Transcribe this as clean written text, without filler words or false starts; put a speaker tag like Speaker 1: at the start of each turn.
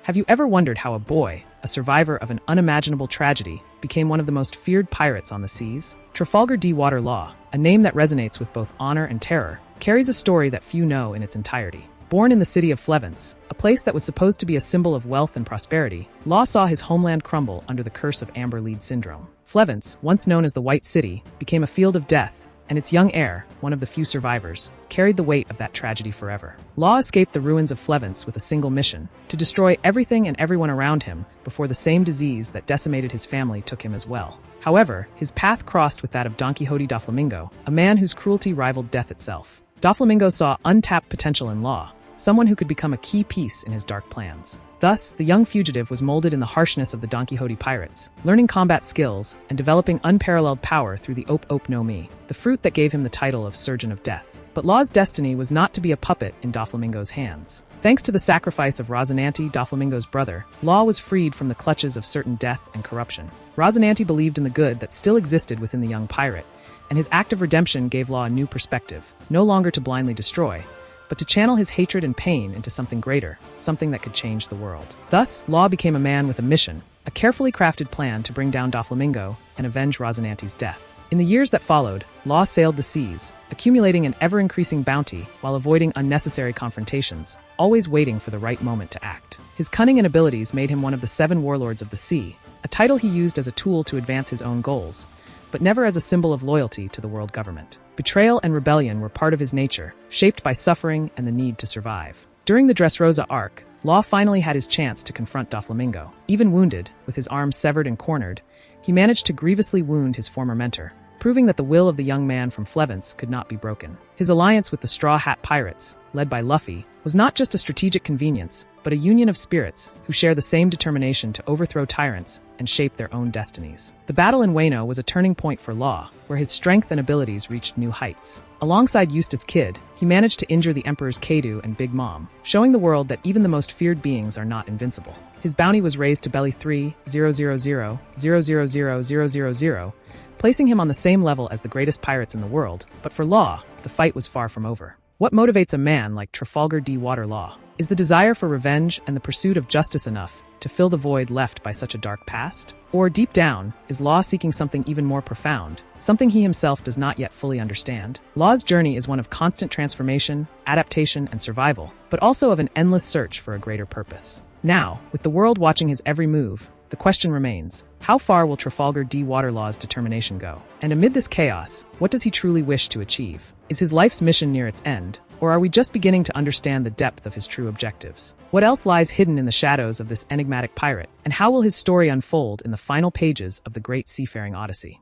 Speaker 1: Have you ever wondered how a boy, a survivor of an unimaginable tragedy, became one of the most feared pirates on the seas? Trafalgar Deepwater Law, a name that resonates with both honor and terror, carries a story that few know in its entirety. Born in the city of Flevence, a place that was supposed to be a symbol of wealth and prosperity, Law saw his homeland crumble under the curse of Amber Lead syndrome. Flevence, once known as the White City, became a field of death, and its young heir, one of the few survivors, carried the weight of that tragedy forever. Law escaped the ruins of Flevence with a single mission: to destroy everything and everyone around him before the same disease that decimated his family took him as well. However, his path crossed with that of Don Quixote Doflamingo, a man whose cruelty rivaled death itself. Doflamingo saw untapped potential in Law, someone who could become a key piece in his dark plans. Thus, the young fugitive was molded in the harshness of the Don Quixote pirates, learning combat skills and developing unparalleled power through the Op Op no Mi, the fruit that gave him the title of Surgeon of Death. But Law's destiny was not to be a puppet in Doflamingo's hands. Thanks to the sacrifice of Rosinante, Doflamingo's brother, Law was freed from the clutches of certain death and corruption. Rosinante believed in the good that still existed within the young pirate, and his act of redemption gave Law a new perspective, no longer to blindly destroy, but to channel his hatred and pain into something greater, something that could change the world. Thus, Law became a man with a mission, a carefully crafted plan to bring down Doflamingo and avenge Rosinante's death. In the years that followed, Law sailed the seas, accumulating an ever-increasing bounty while avoiding unnecessary confrontations, always waiting for the right moment to act. His cunning and abilities made him one of the 7 warlords of the sea, a title he used as a tool to advance his own goals, but never as a symbol of loyalty to the world government. Betrayal and rebellion were part of his nature, shaped by suffering and the need to survive. During the Dressrosa arc, Law finally had his chance to confront Doflamingo. Even wounded, with his arms severed and cornered, he managed to grievously wound his former mentor, proving that the will of the young man from Flevence could not be broken. His alliance with the Straw Hat Pirates, led by Luffy, was not just a strategic convenience, but a union of spirits who share the same determination to overthrow tyrants and shape their own destinies. The battle in Wano was a turning point for Law, where his strength and abilities reached new heights. Alongside Eustace Kid, he managed to injure the Emperors Kaido and Big Mom, showing the world that even the most feared beings are not invincible. His bounty was raised to Belly 3,000,000,000, placing him on the same level as the greatest pirates in the world, but for Law, the fight was far from over. What motivates a man like Trafalgar Deepwater Law? Is the desire for revenge and the pursuit of justice enough to fill the void left by such a dark past? Or deep down, is Law seeking something even more profound, something he himself does not yet fully understand? Law's journey is one of constant transformation, adaptation, and survival, but also of an endless search for a greater purpose. Now, with the world watching his every move, the question remains, how far will Trafalgar Deepwater Law's determination go? And amid this chaos, what does he truly wish to achieve? Is his life's mission near its end, or are we just beginning to understand the depth of his true objectives? What else lies hidden in the shadows of this enigmatic pirate, and how will his story unfold in the final pages of the great seafaring odyssey?